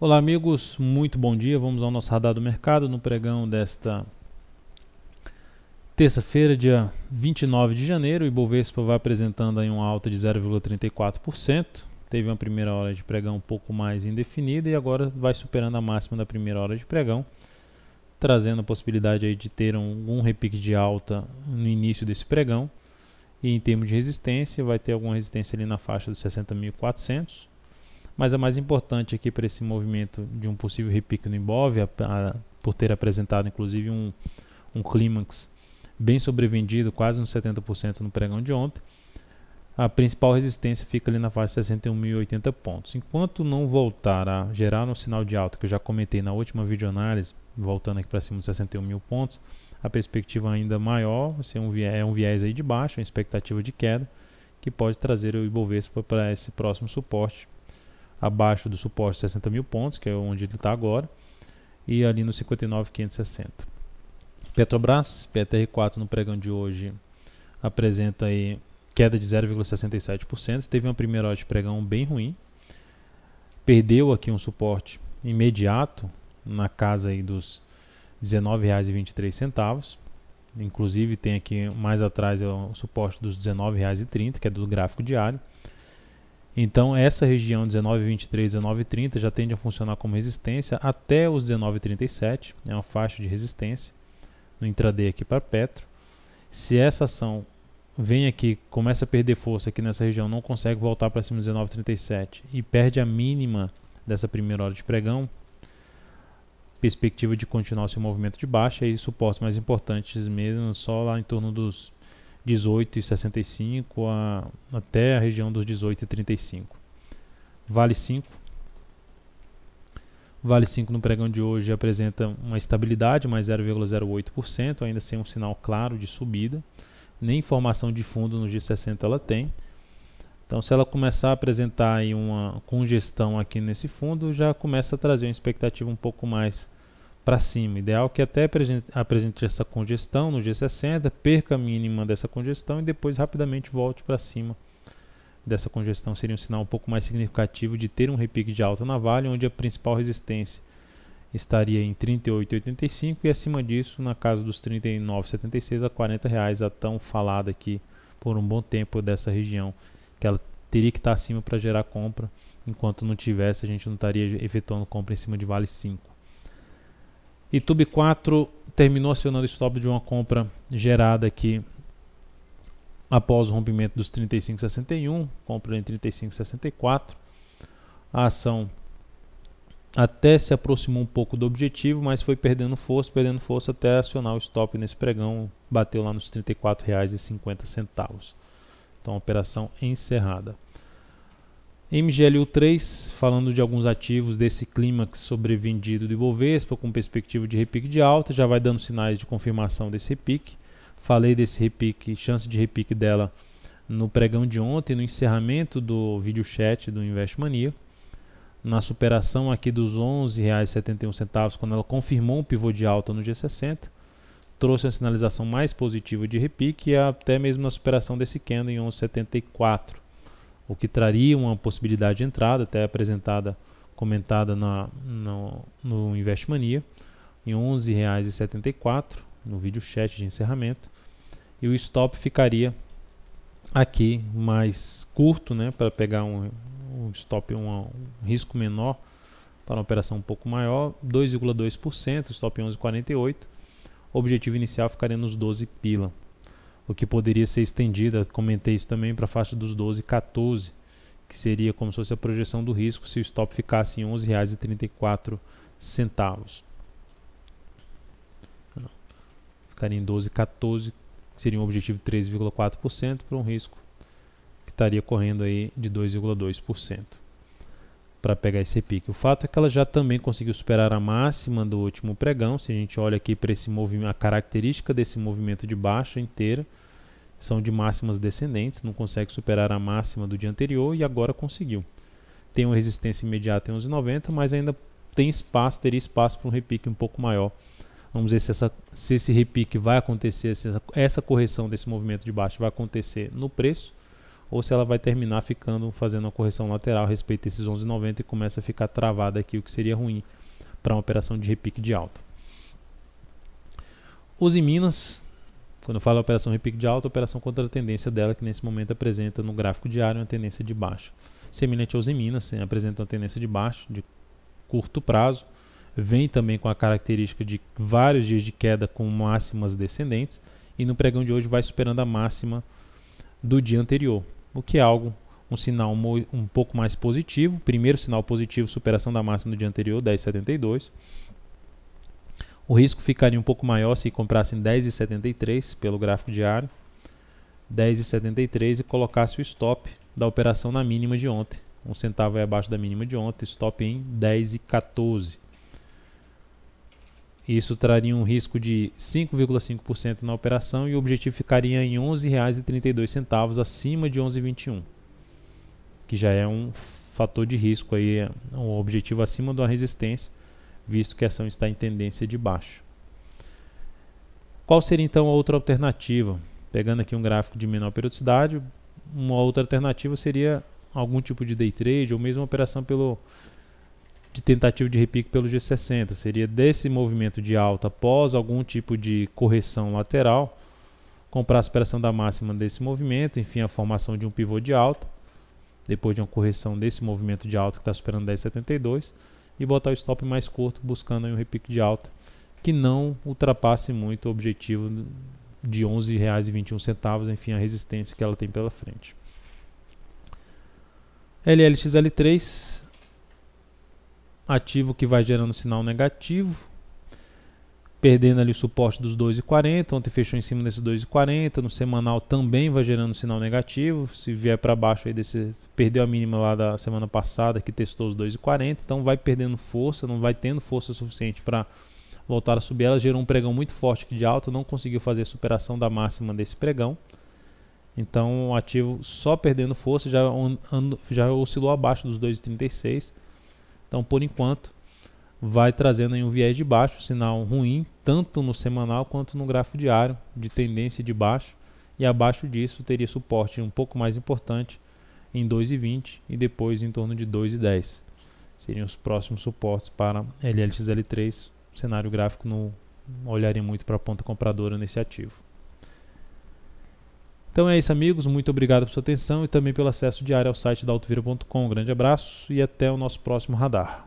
Olá amigos, muito bom dia. Vamos ao nosso radar do mercado no pregão desta terça-feira, dia 29 de janeiro. O Ibovespa vai apresentando aí uma alta de 0,34%. Teve uma primeira hora de pregão um pouco mais indefinida e agora vai superando a máxima da primeira hora de pregão, trazendo a possibilidade aí de ter um repique de alta no início desse pregão. E em termos de resistência, vai ter alguma resistência ali na faixa dos 60.400. Mas a mais importante aqui para esse movimento de um possível repique no Ibov, por ter apresentado inclusive um clímax bem sobrevendido, quase uns 70% no pregão de ontem, a principal resistência fica ali na faixa de 61.080 pontos. Enquanto não voltar a gerar um sinal de alta, que eu já comentei na última videoanálise, voltando aqui para cima de 61.000 pontos, a perspectiva ainda maior é um viés aí de baixo, uma expectativa de queda, que pode trazer o Ibovespa para esse próximo suporte, abaixo do suporte de 60.000 pontos, que é onde ele está agora, e ali no 59.560. Petrobras, PTR4 no pregão de hoje, apresenta aí queda de 0,67%, teve uma primeira hora de pregão bem ruim, perdeu aqui um suporte imediato na casa aí dos R$19,23, inclusive tem aqui mais atrás o suporte dos R$19,30, que é do gráfico diário. Então essa região 19,23, 19,30 já tende a funcionar como resistência até os 19,37, é uma faixa de resistência no intraday aqui para Petro. Se essa ação vem aqui, começa a perder força aqui nessa região, não consegue voltar para cima dos 19,37 e perde a mínima dessa primeira hora de pregão, perspectiva de continuar seu movimento de baixa e suportes mais importantes mesmo só lá em torno dos 18,65 até a região dos 18,35. Vale 5 no pregão de hoje apresenta uma estabilidade, mais 0,08%, ainda sem um sinal claro de subida, nem formação de fundo no G60 ela tem. Então se ela começar a apresentar aí uma congestão aqui nesse fundo, já começa a trazer uma expectativa um pouco mais para cima. Ideal que até apresente essa congestão no G60, perca a mínima dessa congestão e depois rapidamente volte para cima dessa congestão. Seria um sinal um pouco mais significativo de ter um repique de alta na Vale, onde a principal resistência estaria em 38,85 e acima disso na casa dos 39,76 a R$40, a tão falada aqui por um bom tempo dessa região, que ela teria que estar acima para gerar compra. Enquanto não tivesse, a gente não estaria efetuando compra em cima de Vale 5. E TUB4 terminou acionando o stop de uma compra gerada aqui após o rompimento dos 35,61, compra em 35,64. A ação até se aproximou um pouco do objetivo, mas foi perdendo força até acionar o stop nesse pregão, bateu lá nos R$ 34,50. Então, operação encerrada. MGLU3, falando de alguns ativos desse clímax sobrevendido do Ibovespa, com perspectiva de repique de alta, já vai dando sinais de confirmação desse repique. Falei desse repique, chance de repique dela no pregão de ontem, no encerramento do vídeo chat do Investmania, na superação aqui dos R$ 11,71, quando ela confirmou um pivô de alta no G60, trouxe uma sinalização mais positiva de repique e até mesmo na superação desse candle em 11,74. O que traria uma possibilidade de entrada, até comentada no Investmania, em R$ 11,74 no vídeo chat de encerramento, e o stop ficaria aqui mais curto, né, para pegar um stop, um risco menor para uma operação um pouco maior, 2,2%, stop 11,48, objetivo inicial ficaria nos 12 pila. O que poderia ser estendida, comentei isso também, para a faixa dos 12,14, que seria como se fosse a projeção do risco se o stop ficasse em R$ 11,34. Ficaria em 12,14, que seria um objetivo de 3,4% para um risco que estaria correndo aí de 2,2% para pegar esse repique. O fato é que ela já também conseguiu superar a máxima do último pregão. Se a gente olha aqui para esse movimento, a característica desse movimento de baixa inteira são de máximas descendentes, não consegue superar a máxima do dia anterior e agora conseguiu. Tem uma resistência imediata em 11,90, mas ainda teria espaço para um repique um pouco maior. Vamos ver se esse repique vai acontecer, se essa correção desse movimento de baixa vai acontecer no preço ou se ela vai terminar fazendo uma correção lateral a respeito desses 11,90 e começa a ficar travada aqui, o que seria ruim para uma operação de repique de alta. Uzi Minas, quando eu falo operação repique de alta, operação contra a tendência dela, que nesse momento apresenta no gráfico diário uma tendência de baixa. Semelhante ao Uzi Minas, apresenta uma tendência de baixa, de curto prazo, vem também com a característica de vários dias de queda com máximas descendentes, e no pregão de hoje vai superando a máxima do dia anterior, o que é um sinal um pouco mais positivo. Primeiro sinal positivo, superação da máxima do dia anterior, 10,72. O risco ficaria um pouco maior se comprasse em 10,73 pelo gráfico diário, 10,73, e colocasse o stop da operação na mínima de ontem, 1 centavo abaixo da mínima de ontem, stop em 10,14. Isso traria um risco de 5,5% na operação e o objetivo ficaria em R$ 11,32, acima de 11,21, que já é um fator de risco aí, um objetivo acima da resistência, visto que a ação está em tendência de baixa. Qual seria então a outra alternativa? Pegando aqui um gráfico de menor periodicidade, uma outra alternativa seria algum tipo de day trade ou mesmo uma operação de tentativa de repique pelo G60. Seria desse movimento de alta após algum tipo de correção lateral, comprar a superação da máxima desse movimento, enfim, a formação de um pivô de alta, depois de uma correção desse movimento de alta que está superando 10,72, e botar o stop mais curto, buscando aí um repique de alta que não ultrapasse muito o objetivo de R$ 11,21, enfim, a resistência que ela tem pela frente. LLXL3, ativo que vai gerando sinal negativo, perdendo ali o suporte dos 2,40, ontem fechou em cima desses 2,40, no semanal também vai gerando sinal negativo, se vier para baixo aí perdeu a mínima lá da semana passada que testou os 2,40, então vai perdendo força, não vai tendo força suficiente para voltar a subir. Ela gerou um pregão muito forte aqui de alta, não conseguiu fazer a superação da máxima desse pregão, então o ativo só perdendo força, já oscilou abaixo dos 2,36, então por enquanto vai trazendo aí um viés de baixo, sinal ruim, tanto no semanal quanto no gráfico diário, de tendência de baixo, e abaixo disso teria suporte um pouco mais importante em 2,20 e depois em torno de 2,10. Seriam os próximos suportes para LLXL3. O cenário gráfico não olharia muito para a ponta compradora nesse ativo. Então é isso, amigos, muito obrigado por sua atenção e também pelo acesso diário ao site da Altovira.com. Um grande abraço e até o nosso próximo radar.